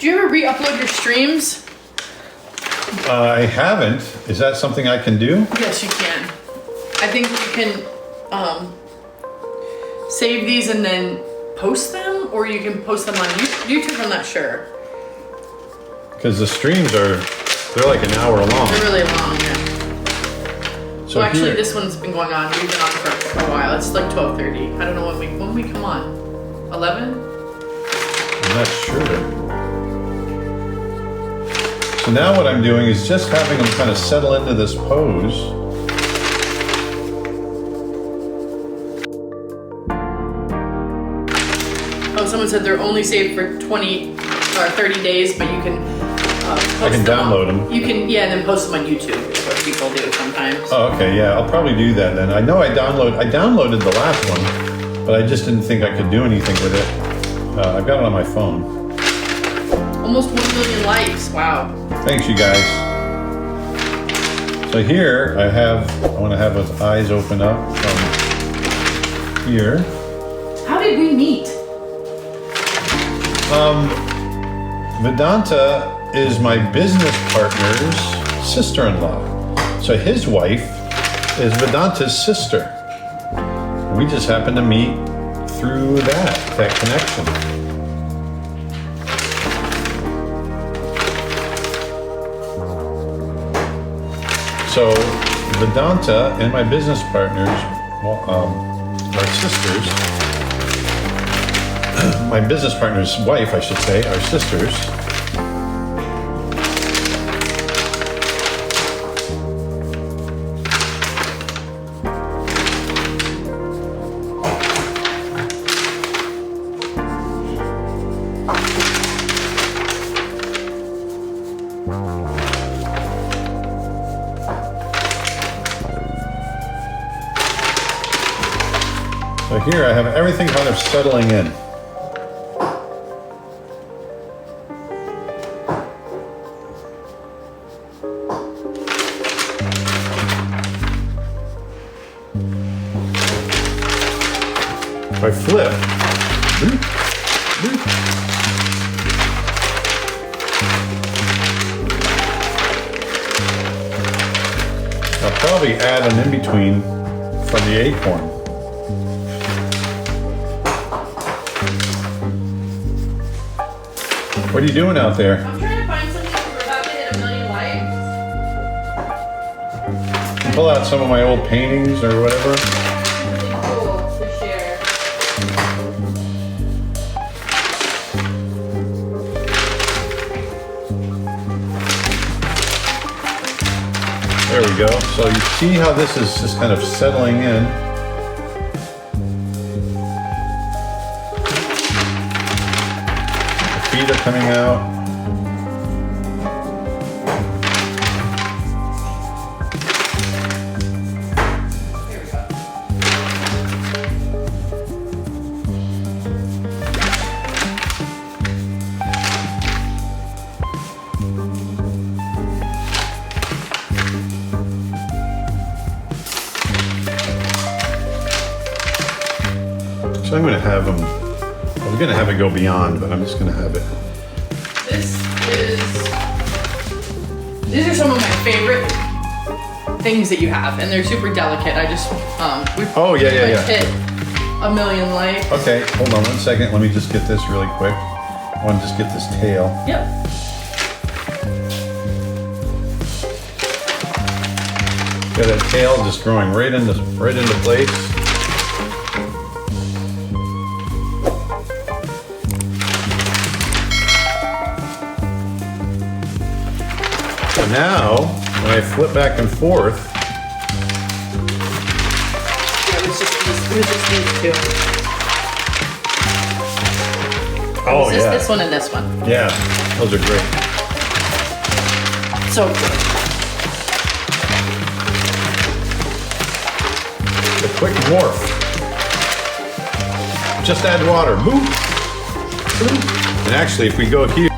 Do you ever re-upload your streams? I haven't. Is that something I can do? Yes, you can. I think you can save these and then post them, or you can post them on YouTube. I'm not sure. Because the streams they're like an hour long. They're really long, yeah. So well, actually, this one's been going on. We've been on for a while. It's like 12:30. I don't know when we come on. 11? I'm not sure. So now what I'm doing is just having them kind of settle into this pose. Oh, someone said they're only saved for 20 or 30 days, but you can I can download them. You can, yeah, and then post them on YouTube is what people do sometimes. Oh, okay, yeah, I'll probably do that then. I know I downloaded the last one, but I just didn't think I could do anything with it. I've got it on my phone. Almost 1 million likes, wow. Thanks, you guys. So here I want to have his eyes open up from here. How did we meet? Vedanta is my business partner's sister-in-law. So his wife is Vedanta's sister. We just happened to meet through that connection. So Vedanta and my business partners are sisters. My business partner's wife, I should say, are sisters. So here I have everything kind of settling in. If I flip, I'll probably add an in-between from the acorn. What are you doing out there? I'm trying to find something we're about to hit 1 million likes. Pull out some of my old paintings or whatever. Really cool to share. There we go. So you see how this is just kind of settling in. The feet are coming out. Here we go. So I'm going to have them. We're going to have it go beyond, but I'm just going to have it. These are some of my favorite things that you have, and they're super delicate. I just we Oh, yeah, yeah, yeah. hit 1 million likes. Okay, hold on 1 second. Let me just get this really quick. I want to just get this tail. Yep. Got that tail just growing right into place. So now, when I flip back and forth, Yeah, it was just these two. oh It's just yeah, this one and this one. yeah, those are great. So good. The quick morph. Just add water. Boop. Boop. And actually, if we go here.